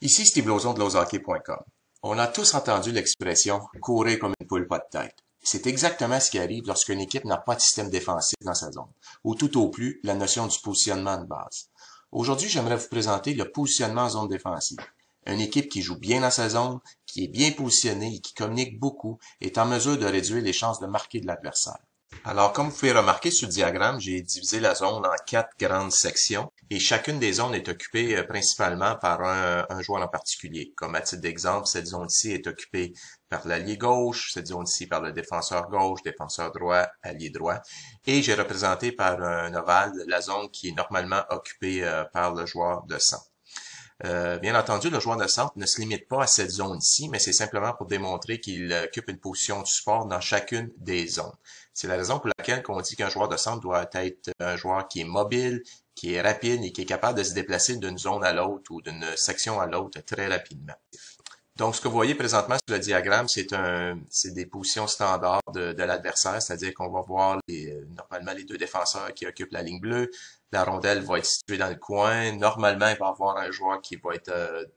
Ici Steve Lauzon de lozhockey.com. On a tous entendu l'expression « courir comme une poule pas de tête ». C'est exactement ce qui arrive lorsqu'une équipe n'a pas de système défensif dans sa zone, ou tout au plus la notion du positionnement de base. Aujourd'hui, j'aimerais vous présenter le positionnement en zone défensive. Une équipe qui joue bien dans sa zone, qui est bien positionnée et qui communique beaucoup est en mesure de réduire les chances de marquer de l'adversaire. Alors, comme vous pouvez remarquer sur le diagramme, j'ai divisé la zone en 4 grandes sections et chacune des zones est occupée principalement par un joueur en particulier. Comme à titre d'exemple, cette zone-ci est occupée par l'allié gauche, cette zone-ci par le défenseur gauche, défenseur droit, allié droit. Et j'ai représenté par un ovale la zone qui est normalement occupée par le joueur de centre. Bien entendu, le joueur de centre ne se limite pas à cette zone-ci, mais c'est simplement pour démontrer qu'il occupe une position de support dans chacune des zones. C'est la raison pour laquelle on dit qu'un joueur de centre doit être un joueur qui est mobile, qui est rapide et qui est capable de se déplacer d'une zone à l'autre ou d'une section à l'autre très rapidement. Donc, ce que vous voyez présentement sur le diagramme, c'est des positions standards de l'adversaire, c'est-à-dire qu'on va voir normalement les deux défenseurs qui occupent la ligne bleue. La rondelle va être située dans le coin. Normalement, il va y avoir un joueur qui va être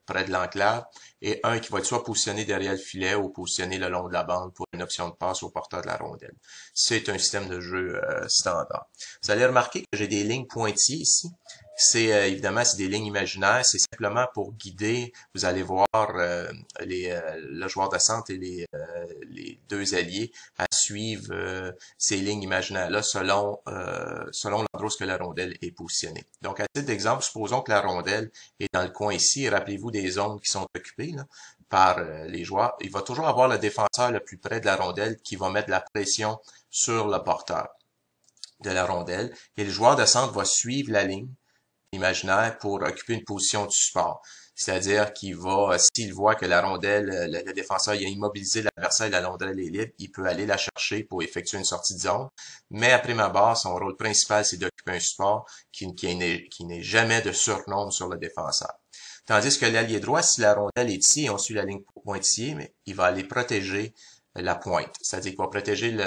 près de l'enclave et un qui va être soit positionné derrière le filet ou positionné le long de la bande pour une option de passe au porteur de la rondelle. C'est un système de jeu standard. Vous allez remarquer que j'ai des lignes pointillées ici. C'est évidemment c'est des lignes imaginaires, c'est simplement pour guider. Vous allez voir le joueur de centre et les deux alliés à suivre ces lignes imaginaires-là selon l'endroit où la rondelle est positionnée. Donc, à titre d'exemple, supposons que la rondelle est dans le coin ici. Rappelez-vous des zones qui sont occupées là, par les joueurs. Il va toujours avoir le défenseur le plus près de la rondelle qui va mettre la pression sur le porteur de la rondelle. Et le joueur de centre va suivre la ligne imaginaire pour occuper une position de support. C'est-à-dire qu'il va, s'il voit que la rondelle, le défenseur il a immobilisé l'adversaire et la rondelle est libre, il peut aller la chercher pour effectuer une sortie de zone. Mais après ma barre, son rôle principal, c'est d'occuper un support qui n'est jamais de surnombre sur le défenseur. Tandis que l'allié droit, si la rondelle est ici et on suit la ligne pointillée, mais il va aller protéger la pointe. C'est-à-dire qu'il va protéger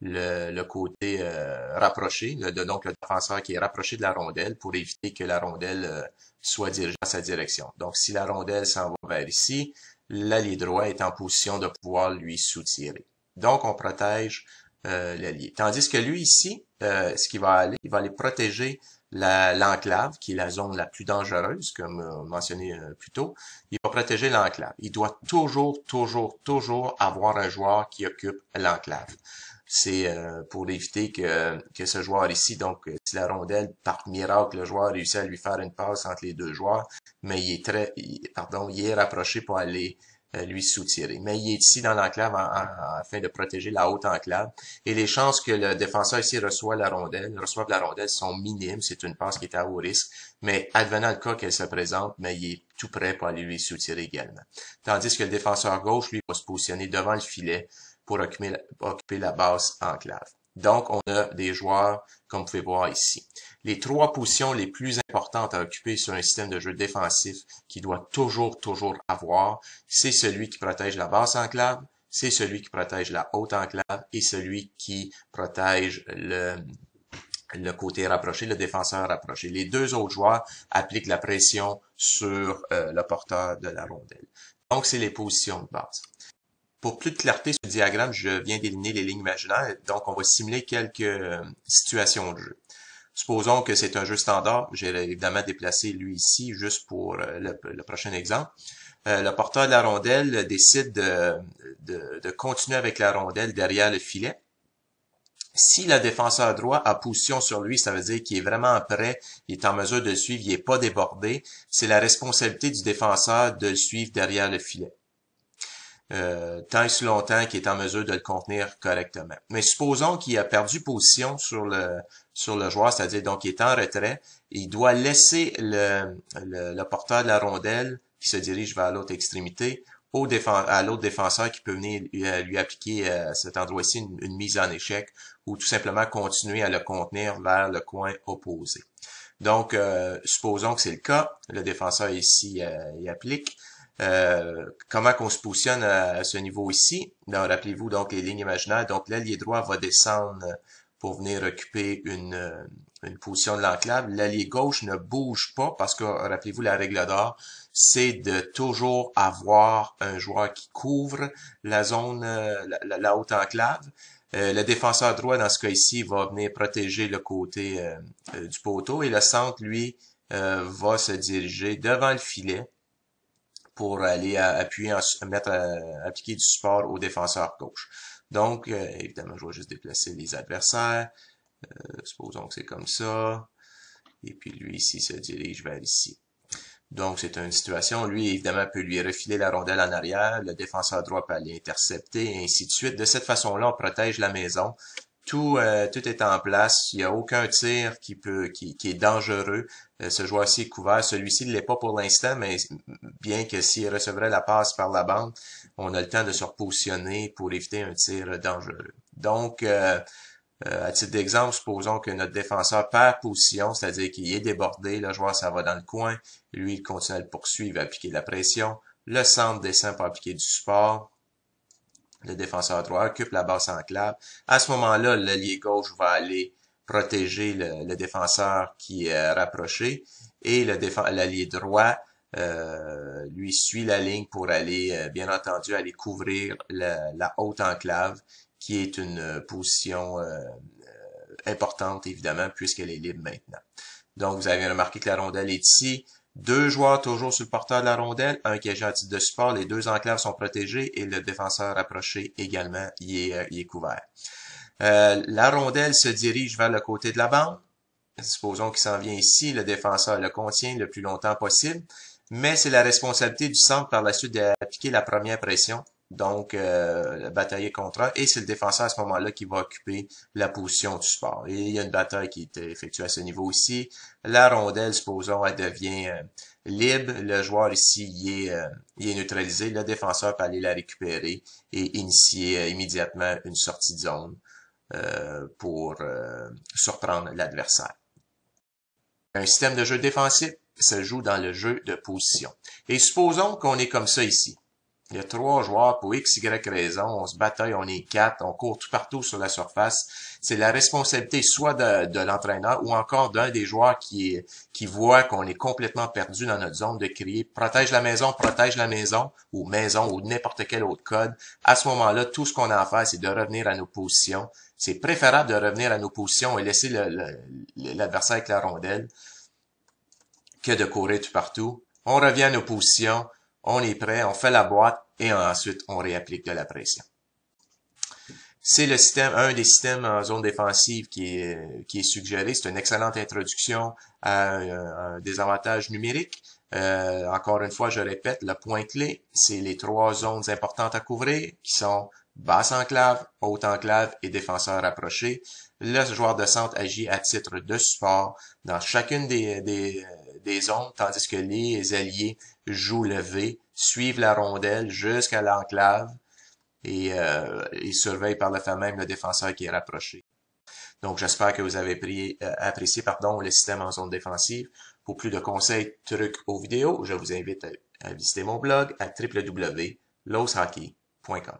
le côté rapproché, donc le défenseur qui est rapproché de la rondelle pour éviter que la rondelle soit dirigée dans sa direction. Donc, si la rondelle s'en va vers ici, l'allié droit est en position de pouvoir lui soutirer. Donc, on protège l'allié. Tandis que lui, ici, ce qu'il va aller, il va aller protéger l'enclave, qui est la zone la plus dangereuse, comme mentionné plus tôt. Il va protéger l'enclave. Il doit toujours avoir un joueur qui occupe l'enclave. C'est pour éviter que ce joueur ici, donc si la rondelle, par miracle, le joueur réussit à lui faire une passe entre les deux joueurs, mais il est rapproché pour aller lui soutirer. Mais il est ici dans l'enclave afin de protéger la haute enclave. Et les chances que le défenseur ici reçoive la rondelle sont minimes. C'est une passe qui est à haut risque. Mais advenant le cas qu'elle se présente, mais il est tout prêt pour aller lui soutirer également. Tandis que le défenseur gauche, lui, va se positionner devant le filet pour occuper la basse enclave. Donc, on a des joueurs, comme vous pouvez voir ici. Les trois positions les plus importantes à occuper sur un système de jeu défensif qui doit toujours avoir, c'est celui qui protège la basse enclave, c'est celui qui protège la haute enclave et celui qui protège le côté rapproché, le défenseur rapproché. Les deux autres joueurs appliquent la pression sur le porteur de la rondelle. Donc, c'est les positions de base. Pour plus de clarté sur le diagramme, je viens d'éliminer les lignes imaginaires, donc on va simuler quelques situations de jeu. Supposons que c'est un jeu standard, j'ai évidemment déplacé lui ici juste pour le prochain exemple. Le porteur de la rondelle décide de continuer avec la rondelle derrière le filet. Si le défenseur droit a position sur lui, ça veut dire qu'il est vraiment prêt, il est en mesure de le suivre, il n'est pas débordé. C'est la responsabilité du défenseur de le suivre derrière le filet. Tant et si longtemps qu'il est en mesure de le contenir correctement. Mais supposons qu'il a perdu position sur le joueur, c'est-à-dire donc il est en retrait, et il doit laisser le porteur de la rondelle qui se dirige vers l'autre extrémité à l'autre défenseur qui peut venir lui appliquer à cet endroit-ci une mise en échec ou tout simplement continuer à le contenir vers le coin opposé. Donc, supposons que c'est le cas, le défenseur ici y applique. Comment qu'on se positionne à ce niveau ici? Rappelez-vous donc les lignes imaginaires. Donc, l'ailier droit va descendre pour venir occuper une position de l'enclave. L'allié gauche ne bouge pas parce que, rappelez-vous, la règle d'or, c'est de toujours avoir un joueur qui couvre la zone, la haute enclave. Le défenseur droit, dans ce cas ici, va venir protéger le côté du poteau et le centre, lui, va se diriger devant le filet pour aller appuyer, appliquer du support au défenseur gauche. Donc, évidemment, je vais juste déplacer les adversaires. Supposons que c'est comme ça. Et puis lui ici se dirige vers ici. Donc, c'est une situation, lui, évidemment, peut lui refiler la rondelle en arrière, le défenseur droit peut aller intercepter, et ainsi de suite. De cette façon-là, on protège la maison. Tout est en place. Il n'y a aucun tir qui est dangereux. Ce joueur-ci est couvert. Celui-ci ne l'est pas pour l'instant, mais bien que s'il recevrait la passe par la bande, on a le temps de se repositionner pour éviter un tir dangereux. Donc, à titre d'exemple, supposons que notre défenseur perd position, c'est-à-dire qu'il est débordé, le joueur ça va dans le coin, lui il continue à le poursuivre, il va appliquer de la pression, le centre descend pour appliquer du support, le défenseur droit occupe la basse enclave. À ce moment-là, l'allié gauche va aller protéger le défenseur qui est rapproché et l'allié droit lui suit la ligne pour aller, bien entendu, aller couvrir la haute enclave qui est une position importante, évidemment, puisqu'elle est libre maintenant. Donc, vous avez remarqué que la rondelle est ici. Deux joueurs toujours sur le porteur de la rondelle, un qui est gentil de support, les deux enclaves sont protégés et le défenseur rapproché également il est couvert. La rondelle se dirige vers le côté de la bande. Supposons qu'il s'en vient ici, le défenseur le contient le plus longtemps possible, mais c'est la responsabilité du centre par la suite d'appliquer la première pression. Donc, batailler contre un, et c'est le défenseur à ce moment-là qui va occuper la position du support. Et il y a une bataille qui est effectuée à ce niveau ici. La rondelle, supposons, elle devient libre. Le joueur ici, il est neutralisé. Le défenseur peut aller la récupérer et initier immédiatement une sortie de zone pour surprendre l'adversaire. Un système de jeu défensif se joue dans le jeu de position. Et supposons qu'on est comme ça ici. Il y a trois joueurs pour X, Y raison, on se bataille, on est quatre, on court tout partout sur la surface. C'est la responsabilité soit de l'entraîneur ou encore d'un des joueurs qui voit qu'on est complètement perdu dans notre zone de crier « protège la maison », ou « maison » ou n'importe quel autre code. À ce moment-là, tout ce qu'on a à faire, c'est de revenir à nos positions. C'est préférable de revenir à nos positions et laisser l'adversaire avec la rondelle que de courir tout partout. On revient à nos positions. On est prêt, on fait la boîte et ensuite on réapplique de la pression. C'est le système, un des systèmes en zone défensive qui est suggéré. C'est une excellente introduction à un désavantage numérique. Encore une fois, je répète, le point clé, c'est les trois zones importantes à couvrir qui sont basse enclave, haute enclave et défenseur rapproché. Le joueur de centre agit à titre de support dans chacune des zones, tandis que les alliés jouent le V, suivent la rondelle jusqu'à l'enclave et surveillent par le fait même le défenseur qui est rapproché. Donc, j'espère que vous avez apprécié le système en zone défensive. Pour plus de conseils, trucs ou vidéos, je vous invite à visiter mon blog à www.loshockey.com.